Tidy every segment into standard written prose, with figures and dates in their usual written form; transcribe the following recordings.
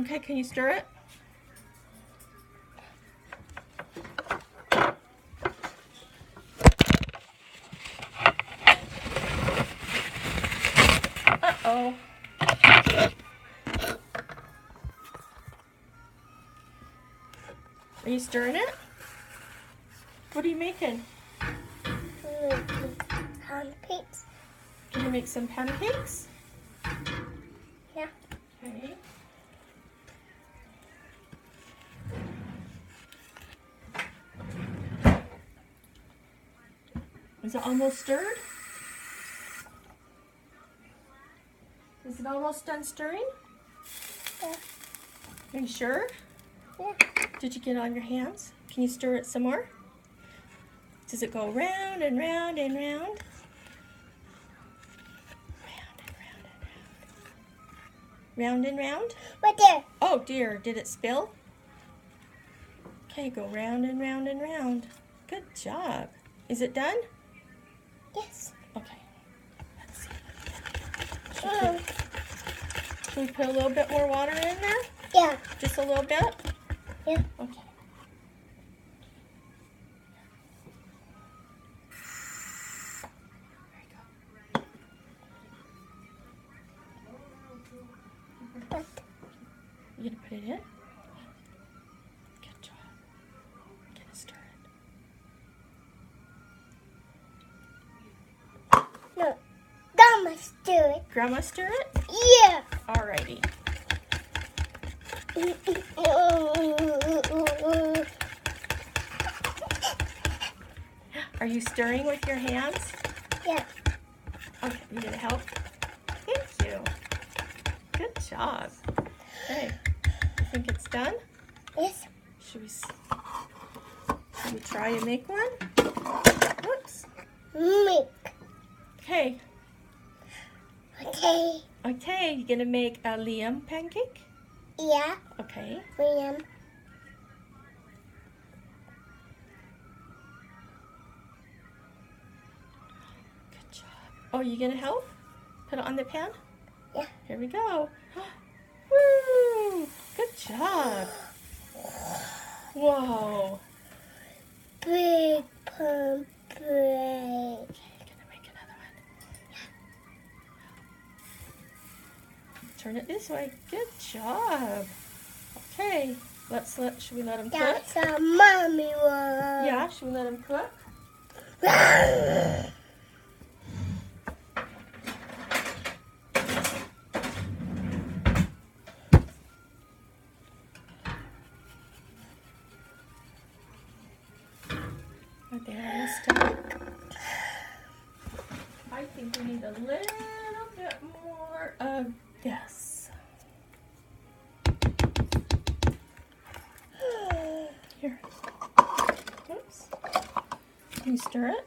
Okay, can you stir it? Uh-oh. Are you stirring it? What are you making? Pancakes. Can you make some pancakes? Yeah. Okay. Is it almost stirred? Is it almost done stirring? Yeah. Are you sure? Yeah. Did you get on your hands? Can you stir it some more? Does it go round and round and round? Round and round and round. Round and round? Right there. Oh dear, did it spill? Okay, go round and round and round. Good job. Is it done? Yes. Okay. Let's see. Should we put a little bit more water in there? Yeah. Just a little bit? Yeah. Okay. What? You gonna put it in? Good job. Gonna stir it. No. Grandma stir it. Grandma stir it? Yeah. Alrighty. Are you stirring with your hands? Yeah. Okay, you gonna help? Thank you. Good job. Okay, you think it's done? Yes. Should we try and make one? Whoops. Make. Okay. Okay. Okay, you gonna make a Liam pancake? Yeah. Okay. William. Good job. Oh, you gonna help? Put it on the pan? Yeah. Here we go. Woo! Good job. Whoa. Big pump bread. Okay, gonna make another one. Turn it this way. Good job. Okay, should we let him cook? That's a mommy one. Yeah, should we let him cook? Are they almost done? I think we need a little bit more of this. Here. Oops. Can you stir it?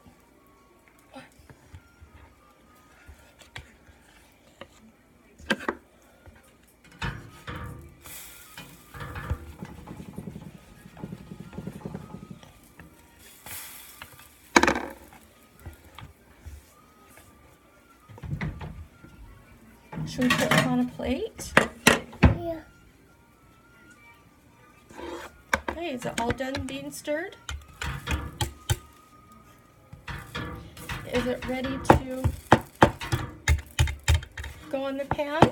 Should we put it on a plate? Yeah. Okay, is it all done being stirred? Is it ready to go on the pan?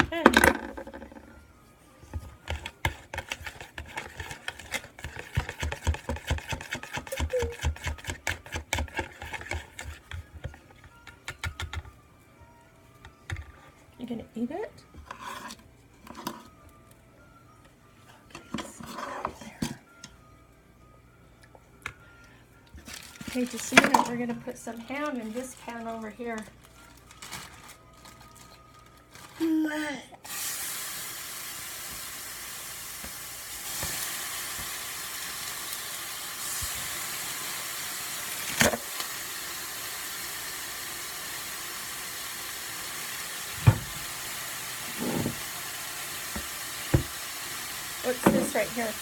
Okay. You gonna eat it? Okay, just a minute, we're gonna put some ham in this pan over here. Mom. What's this right here?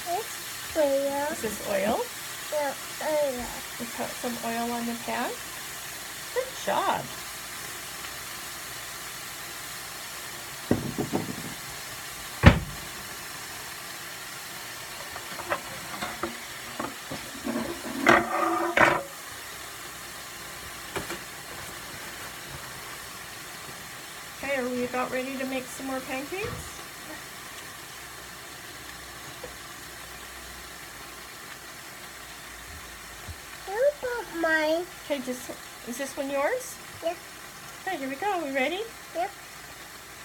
It's real. Is this oil? Yeah, You put some oil on the pan. Good job. Okay, are we about ready to make some more pancakes? You put mine. Okay, is this one yours? Yeah. Okay, here we go. We ready? Yep.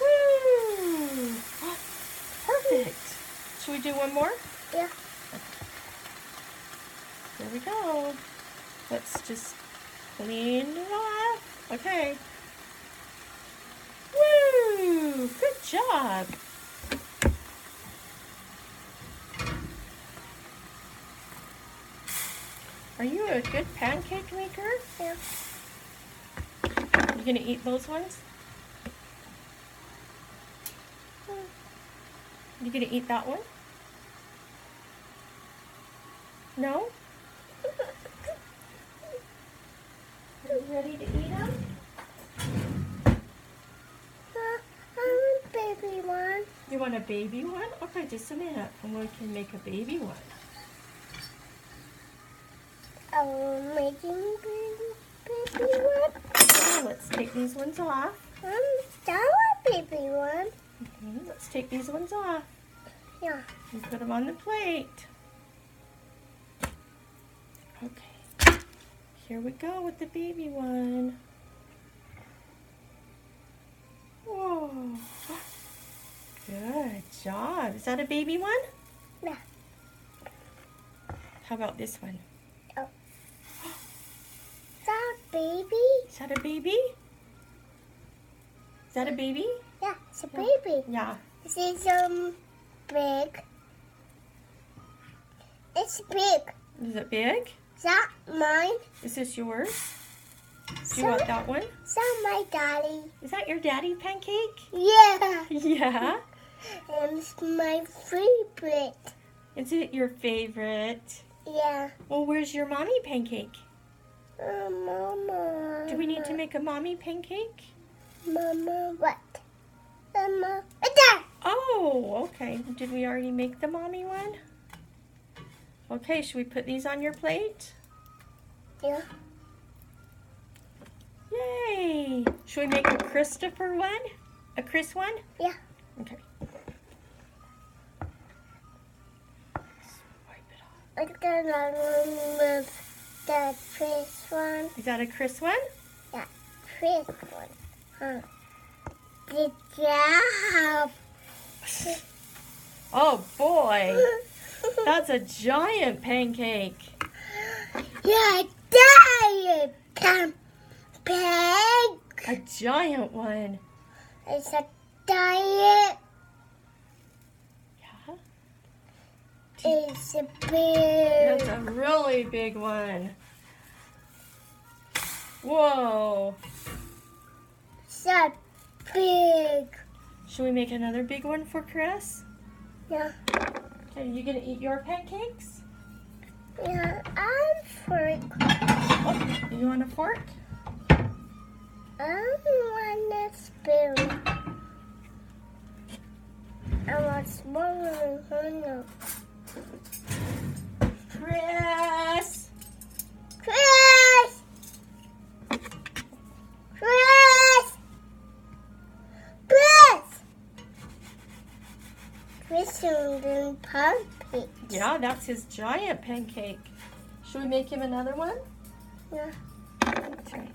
Woo! Perfect. Should we do one more? Yeah. Here we go. Let's just clean it off. Okay. Woo! Good job. Are you a good pancake maker? Yeah. You gonna eat those ones? You gonna eat that one? No? Are you ready to eat them? I want baby one. You want a baby one? Okay, just a minute, and we can make a baby one. I'm making baby one. Okay, let's take these ones off. That one baby one. Okay, let's take these ones off Yeah. and put them on the plate. Okay, here we go with the baby one. Whoa, good job. Is that a baby one? Yeah. How about this one? That baby? Is that a baby? Is that a baby? Yeah, it's a baby. Yeah. This is big. It's big. Is it big? Is that mine? Is this yours? Do you So- want that one? Is that my daddy? Is that your daddy pancake? Yeah. Yeah. And it's my favorite. Is it your favorite? Yeah. Well, where's your mommy pancake? Mama. Do we need to make a mommy pancake? Mama, what? Mama, there. Oh, okay. Did we already make the mommy one? Okay, should we put these on your plate? Yeah. Yay! Should we make a Christopher one? A Chris one? Yeah. Okay. Wipe it off. I'm gonna remove the first one. Is that a Chris one? Yeah, first one. Huh. Good job. Oh boy, that's a giant pancake. Yeah, diet pancake. A giant one. It's a diet. Yeah. It's a big. That's a really big one. Whoa. It's a big. Should we make another big one for Chris? Yeah. Okay, you gonna eat your pancakes? Yeah, I'm for. Oh, you want a fork? I want a spoon. I want smaller than Chris! Chris! Chris! Chris! Chris is doing pancakes. Yeah, that's his giant pancake. Should we make him another one? Yeah. Okay.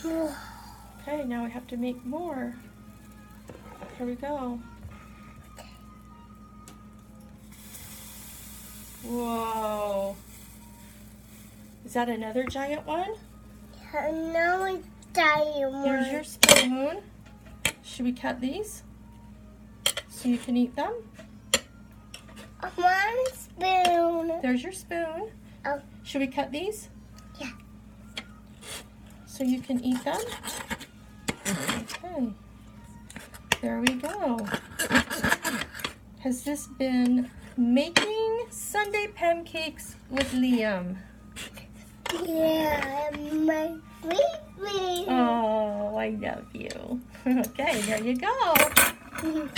Okay, now we have to make more. Here we go. Whoa. Is that another giant one? No, it's diamond. Here's your spoon. Should we cut these so you can eat them? I want a spoon. There's your spoon. Oh. Should we cut these? Yeah. So you can eat them? Okay. There we go. Has this been making Sunday pancakes with Liam? Yeah, my baby. Oh, I love you. Okay, there you go.